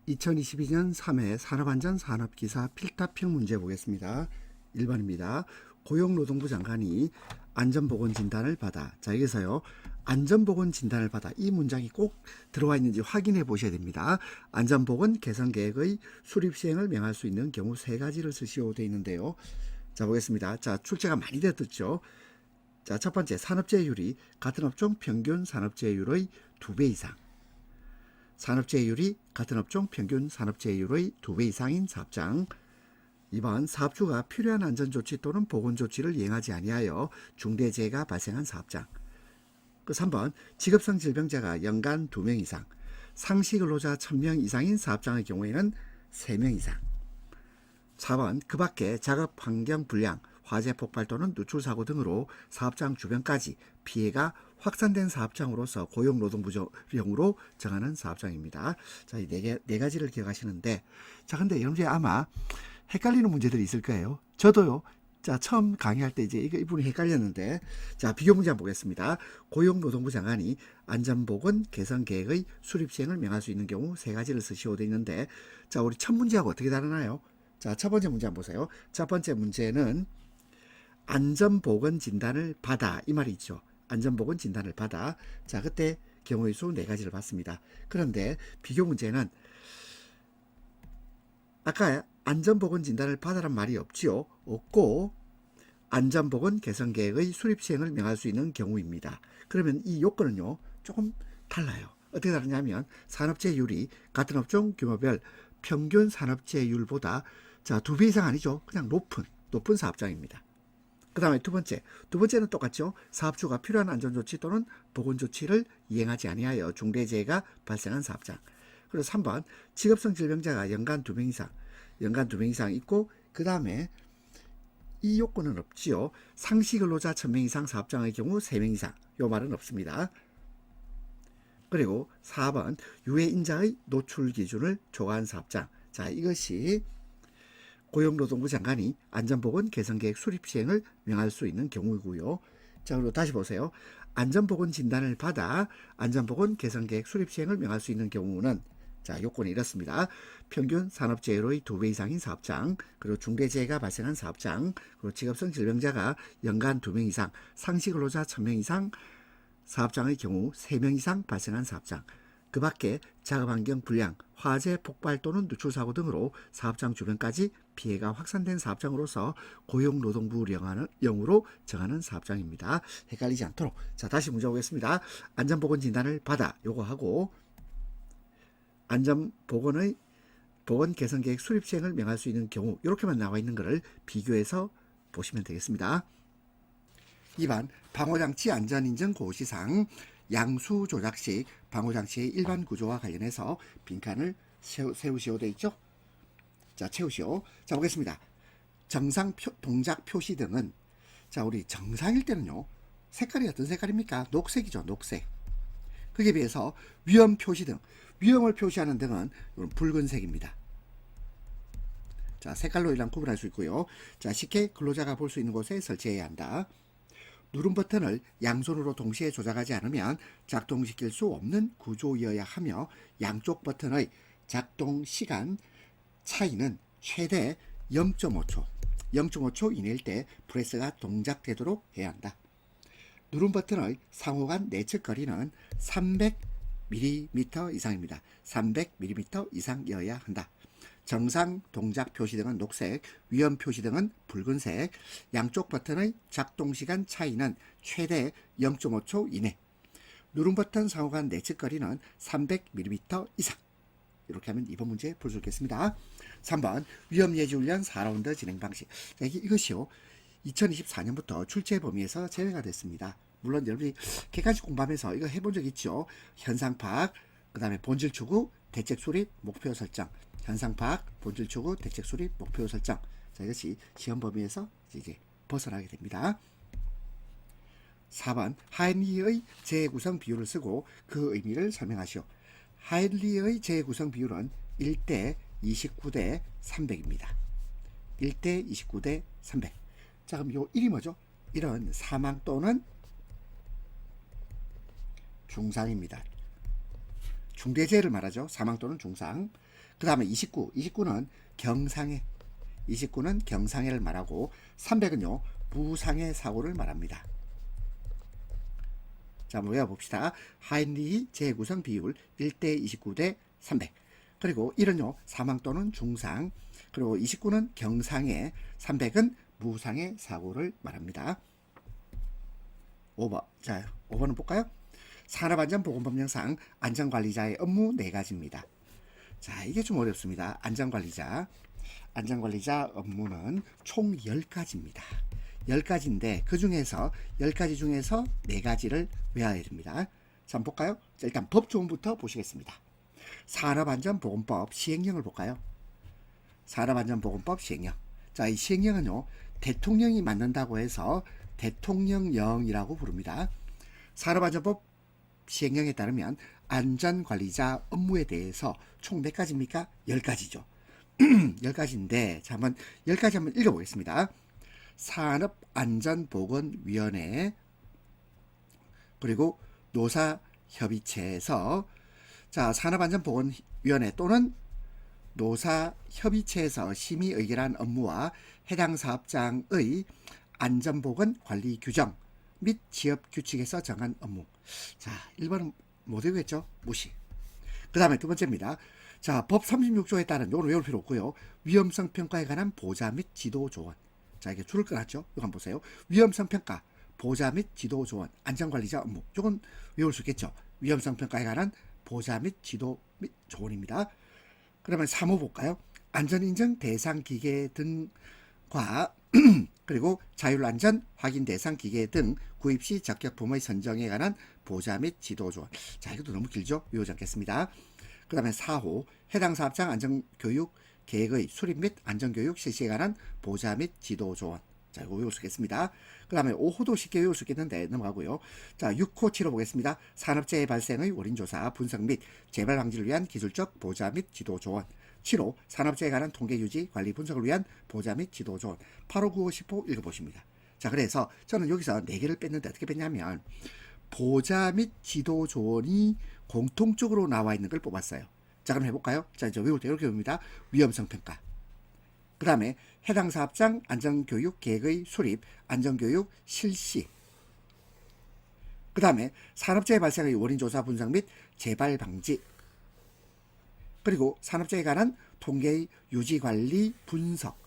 2022년 3회 산업안전산업기사 필답형 문제 보겠습니다. 1번입니다. 고용노동부 장관이 안전보건진단을 받아. 자, 여기서요. 안전보건진단을 받아. 이 문장이 꼭 들어와 있는지 확인해 보셔야 됩니다. 안전보건 개선계획의 수립시행을 명할 수 있는 경우 세 가지를 쓰시오 되어 있는데요. 자, 보겠습니다. 자, 출제가 많이 됐죠. 자, 첫 번째, 산업재해율이 같은 업종 평균 산업재해율의 2배 이상. 산업재해율이 같은 업종 평균 산업재해율의 2배 이상인 사업장. 2번, 사업주가 필요한 안전조치 또는 보건조치를 이행하지 아니하여 중대재해가 발생한 사업장. 3번, 직업성 질병자가 연간 2명 이상, 상시근로자 1000명 이상인 사업장의 경우에는 3명 이상. 4번, 그 밖에 작업환경 불량, 화재 폭발 또는 누출사고 등으로 사업장 주변까지 피해가 확산된 사업장으로서 고용노동부령으로 정하는 사업장입니다. 자, 이 네 가지를 기억하시는데, 자, 근데 여러분들이 아마 헷갈리는 문제들이 있을 거예요. 저도요. 자, 처음 강의할 때 이제 이분이 헷갈렸는데, 자, 비교 문제 한번 보겠습니다. 고용노동부 장관이 안전보건 개선 계획의 수립 시행을 명할 수 있는 경우 세 가지를 쓰시오 되어 있는데, 자, 우리 첫 문제하고 어떻게 다르나요? 자, 첫 번째 문제 한번 보세요. 첫 번째 문제는 안전보건 진단을 받아, 이 말이 있죠. 안전보건 진단을 받아. 자, 그때 경우의 수 네 가지를 봤습니다. 그런데 비교 문제는 아까 안전보건 진단을 받아란 말이 없지요. 없고 안전보건 개선 계획의 수립 시행을 명할 수 있는 경우입니다. 그러면 이 요건은요, 조금 달라요. 어떻게 다르냐면 산업재해율이 같은 업종 규모별 평균 산업재해율보다 자, 2배 이상 아니죠. 그냥 높은 사업장입니다. 그 다음에 두 번째는 똑같죠. 사업주가 필요한 안전조치 또는 보건조치를 이행하지 아니하여 중대재해가 발생한 사업장. 그리고 3번, 직업성 질병자가 연간 2명 이상 있고, 그 다음에 이 요건은 없지요. 상시근로자 1000명 이상 사업장의 경우 3명 이상. 요 말은 없습니다. 그리고 4번, 유해인자의 노출 기준을 초과한 사업장. 자, 이것이 고용노동부 장관이 안전보건 개선계획 수립 시행을 명할 수 있는 경우이고요. 자, 그리고 다시 보세요. 안전보건 진단을 받아 안전보건 개선계획 수립 시행을 명할 수 있는 경우는 자, 요건이 이렇습니다. 평균 산업재해율의 2배 이상인 사업장, 그리고 중대재해가 발생한 사업장, 그리고 직업성 질병자가 연간 2명 이상, 상시근로자 1000명 이상 사업장의 경우 3명 이상 발생한 사업장. 그 밖에 작업환경 불량, 화재 폭발 또는 누출사고 등으로 사업장 주변까지 피해가 확산된 사업장으로서 고용노동부령으로 정하는 사업장입니다. 헷갈리지 않도록. 자, 다시 문제 보겠습니다. 안전보건 진단을 받아 요거 하고 안전보건의 보건 개선 계획 수립 시행을 명할 수 있는 경우 이렇게만 나와 있는 것을 비교해서 보시면 되겠습니다. 2번, 방호장치 안전인증 고시상 양수 조작식 방호장치의 일반 구조와 관련해서 빈칸을 세우시오 되어 있죠. 자, 채우시오. 자, 보겠습니다. 정상 동작 표시 등은 자, 우리 정상일 때는요, 색깔이 어떤 색깔입니까? 녹색이죠. 녹색. 그에 비해서 위험 표시 등, 위험을 표시하는 등은 붉은색입니다. 자, 색깔로 일단 구분할 수 있고요. 자, 쉽게 근로자가 볼 수 있는 곳에 설치해야 한다. 누른 버튼을 양손으로 동시에 조작하지 않으면 작동시킬 수 없는 구조이어야 하며 양쪽 버튼의 작동 시간 차이는 최대 0.5초 이내일 때 프레스가 동작되도록 해야 한다. 누른 버튼의 상호간 내측 거리는 300mm 이상입니다. 300mm 이상이어야 한다. 정상 동작 표시 등은 녹색, 위험 표시 등은 붉은색, 양쪽 버튼의 작동시간 차이는 최대 0.5초 이내, 누른 버튼 상호간 내측 거리는 300mm 이상. 이렇게 하면 이번 문제 풀 수 있겠습니다. 3번, 위험 예지 훈련 4라운드 진행 방식. 자, 이것이요, 2024년부터 출제 범위에서 제외가 됐습니다. 물론 여러분이 객관식 공부하면서 이거 해본 적 있죠. 현상 파악, 그 다음에 본질 추구, 대책 수립, 목표 설정. 현상 파악, 본질 추구, 대책 수립, 목표 설정. 자, 이것이 시험 범위에서 이제 벗어나게 됩니다. 4번, 하인리의 재구성 비율을 쓰고 그 의미를 설명하시오. 하인리의 재구성 비율은 1대 29대 300입니다. 1대 29대 300. 자, 그럼 요 1이 뭐죠? 1은 사망 또는 중상입니다. 중대재해를 말하죠. 사망 또는 중상. 그 다음에 29는 경상해. 29는 경상해를 말하고 300은요. 부상해 사고를 말합니다. 자, 한번 외워봅시다. 하인리히 재구성 비율 1대 29대 300. 그리고 1은요. 사망 또는 중상. 그리고 29는 경상해, 300은 무상해 사고를 말합니다. 5번. 자, 5번은 볼까요? 산업안전보건법령상 안전관리자의 업무 4가지입니다. 자, 이게 좀 어렵습니다. 안전관리자 업무는 총 10가지입니다. 10가지인데 그 중에서 10가지 중에서 4가지를 외워야 됩니다. 자, 한번 볼까요? 자, 일단 법조문부터 보시겠습니다. 산업안전보건법 시행령을 볼까요? 산업안전보건법 시행령. 자, 이 시행령은요, 대통령이 만든다고 해서 대통령령이라고 부릅니다. 산업안전법 시행령에 따르면 안전관리자 업무에 대해서 총 몇 가지입니까? 10가지죠. 10가지인데, 자, 한번 10가지 한번 읽어보겠습니다. 산업안전보건위원회, 그리고 노사협의체에서, 자, 산업안전보건위원회 또는 노사협의체에서 심의 의결한 업무와 해당 사업장의 안전보건 관리 규정 및 지업 규칙에서 정한 업무. 자, 1번은 못 외우겠죠? 무시. 그 다음에 두 번째입니다. 자, 법 36조에 따른, 요걸 외울 필요 없고요. 위험성 평가에 관한 보좌 및 지도 조언. 자, 이게 줄을 끊었죠? 이거 한번 보세요. 위험성 평가, 보좌 및 지도 조언, 안전관리자 업무. 요건 외울 수 있겠죠? 위험성 평가에 관한 보좌 및 지도 및 조언입니다. 그러면 3호 볼까요? 안전인증 대상 기계 등과 그리고 자율안전 확인 대상 기계 등 구입 시 적격품의 선정에 관한 보좌 및 지도 조언. 자, 이것도 너무 길죠? 외우지 않겠습니다. 그 다음에 4호 해당 사업장 안전교육 계획의 수립 및 안전교육 실시에 관한 보좌 및 지도 조언. 자, 이거 외울 수 있겠습니다. 그 다음에 5호도 쉽게 외울 수 있겠는데 넘어가고요. 자, 6호 치러 보겠습니다. 산업재해 발생의 원인조사, 분석 및 재발 방지를 위한 기술적 보좌 및 지도 조언. 7호 산업재해에 관한 통계 유지, 관리 분석을 위한 보좌 및 지도 조언. 8호, 9호, 10호 읽어보십니다. 자, 그래서 저는 여기서 4개를 뺐는데 어떻게 뺐냐면 보좌 및 지도 조언이 공통적으로 나와 있는 걸 뽑았어요. 자, 그럼 해볼까요? 자, 이제 외울 때 이렇게 봅니다. 위험성 평가. 그 다음에 해당 사업장 안전교육 계획의 수립, 안전교육 실시. 그 다음에 산업재해 발생의 원인조사 분석 및 재발 방지. 그리고 산업재해에 관한 통계의 유지관리 분석.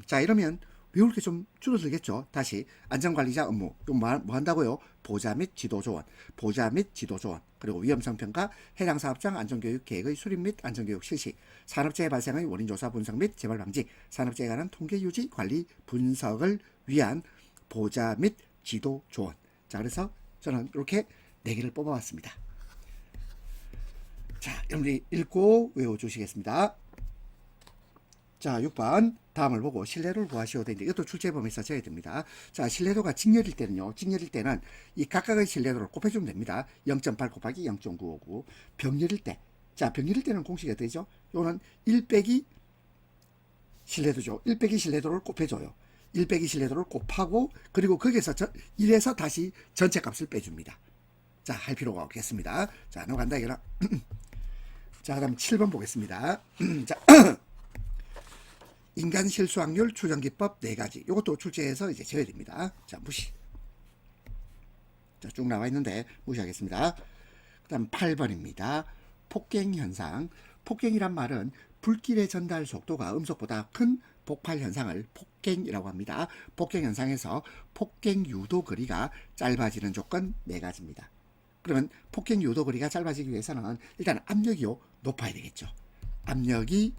자, 이러면 외울 게 좀 줄어들겠죠. 다시 안전관리자 업무. 뭐 한다고요? 보좌 및 지도 조언. 보좌 및 지도 조언. 그리고 위험성 평가, 해당 사업장 안전교육 계획의 수립 및 안전교육 실시, 산업재해 발생의 원인조사 분석 및 재발 방지, 산업재해에 관한 통계 유지, 관리, 분석을 위한 보좌 및 지도 조언. 자, 그래서 저는 이렇게 4개를 뽑아왔습니다. 자, 여러분들이 읽고 외워주시겠습니다. 자, 6번 다음을 보고 신뢰도를 구하시오 되는데 이것도 출제범위에서 정해야 됩니다. 자, 신뢰도가 직렬일 때는요. 직렬일 때는 이 각각의 신뢰도를 곱해주면 됩니다. 0.8 곱하기 0.959. 병렬일 때. 자, 병렬일 때는 공식이 어떻게 되죠? 요거는 1 빼기 신뢰도죠. 1 빼기 신뢰도를 곱해줘요. 1 빼기 신뢰도를 곱하고 그리고 거기에서 1에서 다시 전체 값을 빼줍니다. 자, 할 필요가 없겠습니다. 자, 넘어간다 이거라. 자, 그 다음 7번 보겠습니다. 자, 인간 실수 확률 추정 기법 4가지. 이것도 출제해서 이제 제외 됩니다. 자, 무시. 자, 쭉 나와 있는데 무시하겠습니다. 그 다음 8번입니다. 폭갱 현상. 폭갱이란 말은 불길의 전달 속도가 음속보다 큰 폭발 현상을 폭갱이라고 합니다. 폭갱 현상에서 폭갱 유도 거리가 짧아지는 조건 4가지입니다. 그러면 폭갱 유도 거리가 짧아지기 위해서는 일단 압력이 높아야 되겠죠. 압력이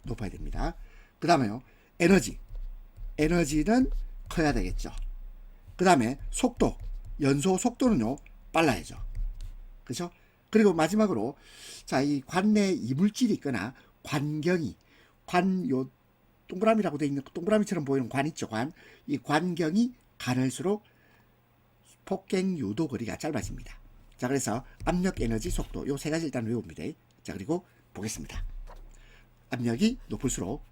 높아야 됩니다. 그 다음에요, 에너지는 커야 되겠죠. 그 다음에 속도, 연소 속도는요, 빨라야죠. 그렇죠? 그리고 마지막으로, 자, 이 관내 이물질이 있거나 관경이, 요 동그라미라고 되어 있는, 동그라미처럼 보이는 관 있죠, 이 관경이 가늘수록 폭갱 유도 거리가 짧아집니다. 자, 그래서 압력, 에너지, 속도, 요 3가지 일단 외웁니다. 자, 그리고 보겠습니다. 압력이 높을수록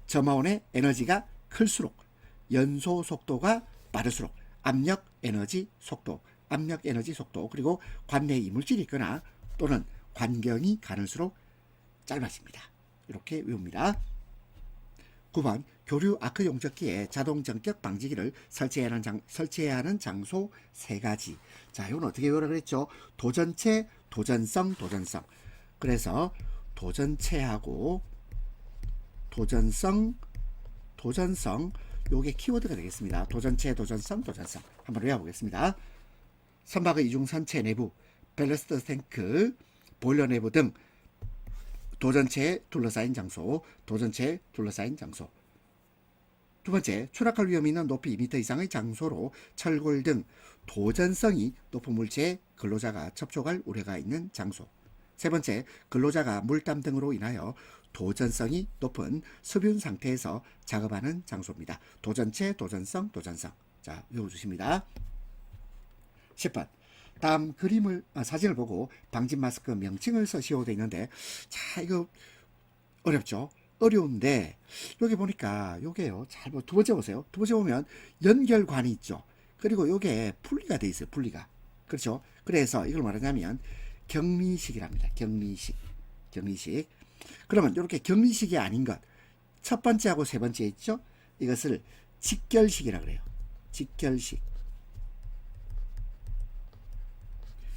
점화원의 에너지가 클수록 연소 속도가 빠를수록 압력, 에너지, 속도, 압력, 에너지, 속도, 그리고 관내 이물질이 있거나 또는 환경이 가늘수록 짧아집니다. 이렇게 외웁니다. 9번 교류 아크 용접기에 자동 전격 방지기를 설치해야 하는 장소 3가지. 자, 이건 어떻게 외우라 그랬죠? 도전체, 도전성. 그래서 도전체하고 도전성 요게 키워드가 되겠습니다. 도전체, 도전성. 한번 외워보겠습니다. 선박의 이중선체 내부, 밸러스트 탱크, 보일러 내부 등 도전체에 둘러싸인 장소. 두 번째, 추락할 위험이 있는 높이 2m 이상의 장소로 철골 등 도전성이 높은 물체에 근로자가 접촉할 우려가 있는 장소. 세 번째, 근로자가 물땀 등으로 인하여 도전성이 높은 수변 상태에서 작업하는 장소입니다. 도전체, 도전성. 자, 외워주십니다. 10번. 다음 사진을 보고 방진 마스크 명칭을 써시오 되어 있는데, 자, 이거 어렵죠? 어려운데, 여기 보니까, 요게요. 두 번째 보세요. 두 번째 보면 연결관이 있죠. 그리고 요게 분리가 되어 있어요. 분리가. 그렇죠? 그래서 이걸 말하자면 격리식이랍니다. 격리식. 그러면 이렇게 격리식이 아닌 것, 첫 번째하고 세 번째 있죠? 이것을 직결식이라고 그래요. 직결식.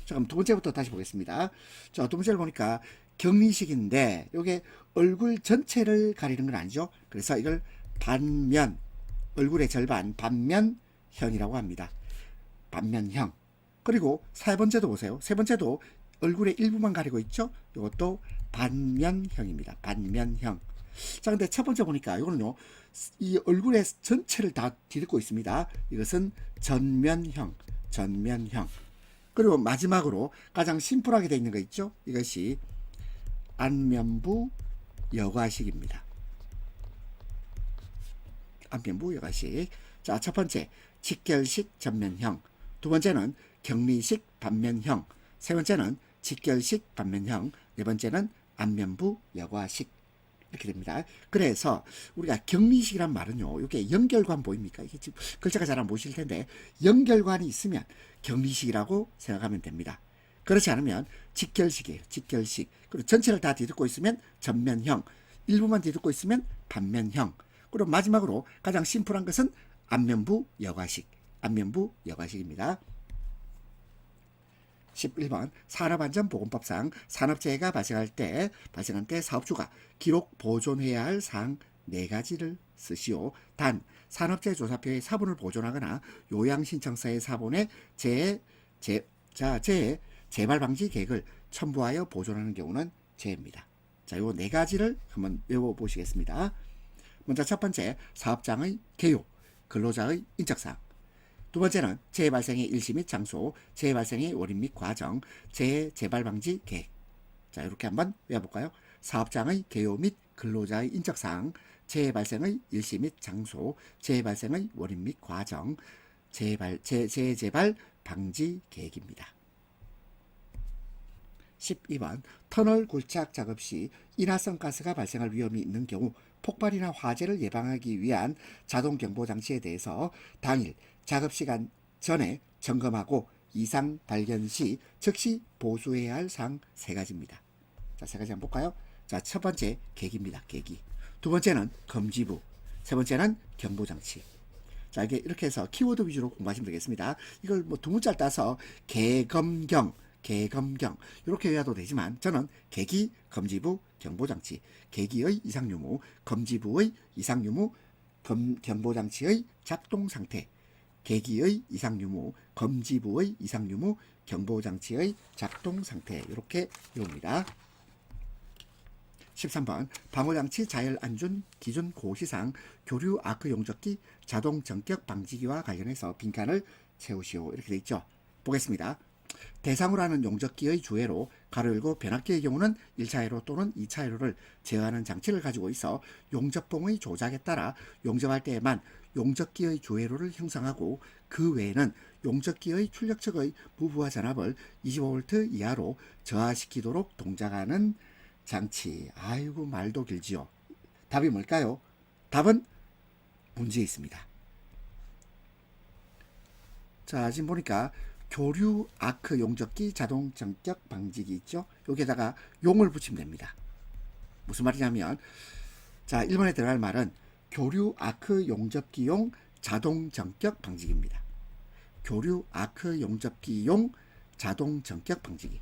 자, 그럼 두 번째부터 다시 보겠습니다. 자, 두 번째를 보니까 격리식인데 이게 얼굴 전체를 가리는 건 아니죠. 그래서 이걸 반면, 얼굴의 절반 반면형이라고 합니다. 반면형. 그리고 세 번째도 보세요. 세 번째도 얼굴의 일부만 가리고 있죠. 이것도 반면형입니다. 반면형. 자, 근데 첫 번째 보니까 이거는요, 이 얼굴의 전체를 다 뒤덮고 있습니다. 이것은 전면형. 그리고 마지막으로 가장 심플하게 되어 있는 거 있죠. 이것이 안면부 여과식입니다. 안면부 여과식. 자, 첫 번째 직결식 전면형, 두 번째는 격리식 반면형, 세 번째는 직결식 반면형, 네 번째는 안면부 여과식. 이렇게 됩니다. 그래서 우리가 격리식이란 말은요, 이게 연결관 보입니까? 이게 지금 글자가 잘 안 보이실 텐데, 연결관이 있으면 격리식이라고 생각하면 됩니다. 그렇지 않으면 직결식이에요. 직결식. 그리고 전체를 다 뒤덮고 있으면 전면형, 일부만 뒤덮고 있으면 반면형. 그리고 마지막으로 가장 심플한 것은 안면부 여과식. 여과식입니다. 11번 산업안전보건법상 산업재해가 발생한 때 사업주가 기록 보존해야 할 사항 4가지를 쓰시오. 단 산업재해 조사표의 사본을 보존하거나 요양신청서의 사본에 재발 방지 계획을 첨부하여 보존하는 경우는 재해입니다. 자, 요 4가지를 한번 외워보시겠습니다. 먼저 첫 번째, 사업장의 개요, 근로자의 인적사항. 두 번째는 재해 발생의 일시 및 장소, 재해 발생의 원인 및 과정, 재발 방지 계획. 자, 이렇게 한번 외워볼까요? 사업장의 개요 및 근로자의 인적사항, 재해 발생의 일시 및 장소, 재해 발생의 원인 및 과정, 재발 방지 계획입니다. 12번 터널 굴착 작업 시 인화성 가스가 발생할 위험이 있는 경우 폭발이나 화재를 예방하기 위한 자동 경보 장치에 대해서 당일 작업 시간 전에 점검하고 이상 발견 시 즉시 보수해야 할 사항 3가지입니다. 자, 3가지 한번 볼까요? 자, 첫 번째 계기입니다. 계기. 두 번째는 검지부. 세 번째는 경보 장치. 자, 이게 이렇게 해서 키워드 위주로 공부하시면 되겠습니다. 이걸 뭐 두 문자를 따서 개검경 이렇게 외워도 되지만 저는 계기, 검지부, 경보장치, 계기의 이상유무, 검지부의 이상유무, 경보장치의 작동상태, 계기의 이상유무, 검지부의 이상유무, 경보장치의 작동상태. 이렇게 외웁니다. 13번 방호장치 자열 안전 기준 고시상 교류 아크 용접기 자동 전격 방지기와 관련해서 빈칸을 채우시오. 이렇게 되어 있죠. 보겠습니다. 대상으로 하는 용접기의 주회로 가로 열고 변압기의 경우는 1차 회로 또는 2차 회로를 제어하는 장치를 가지고 있어 용접봉의 조작에 따라 용접할 때에만 용접기의 주회로를 형성하고 그 외에는 용접기의 출력측의 부부하 전압을 25V 이하로 저하시키도록 동작하는 장치. 아이고, 말도 길지요. 답이 뭘까요? 답은 문제에 있습니다. 자, 지금 보니까 교류 아크 용접기 자동 전격 방지기 있죠. 여기에다가 용을 붙이면 됩니다. 무슨 말이냐면 자 1번에 들어갈 말은 교류 아크 용접기용 자동 전격 방지기입니다. 교류 아크 용접기용 자동 전격 방지기.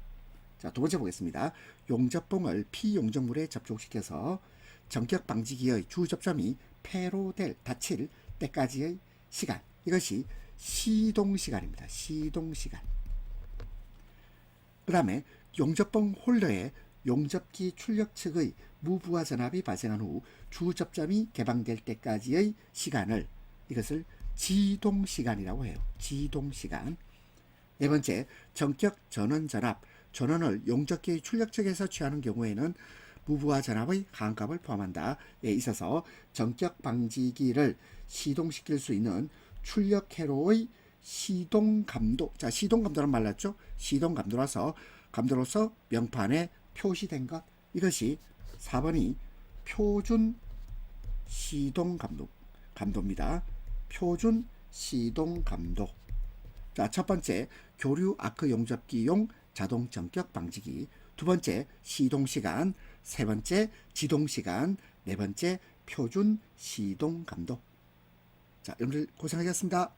자, 두 번째 보겠습니다. 용접봉을 피용접물에 접촉시켜서 전격 방지기의 주 접점이 폐로 닫힐 때까지의 시간. 이것이 시동 시간입니다. 시동 시간. 그 다음에 용접봉 홀더에 용접기 출력 측의 무부하 전압이 발생한 후 주 접점이 개방될 때까지의 시간을 이것을 지동 시간이라고 해요. 지동 시간. 네 번째, 전격 전원 전압. 전원을 용접기의 출력 측에서 취하는 경우에는 무부하 전압의 하한값을 포함한다. 에 있어서 전격 방지기를 시동시킬 수 있는 출력 회로의 시동 감도. 자, 시동 감도란 말 났죠? 시동 감도로서 명판에 표시된 것. 이것이 4번이 표준 시동 감도입니다. 표준 시동 감도. 자, 첫 번째 교류 아크 용접기용 자동 전격 방지기. 두 번째 시동 시간. 세 번째 지동 시간. 네 번째 표준 시동 감도. 자, 여러분들 고생하셨습니다.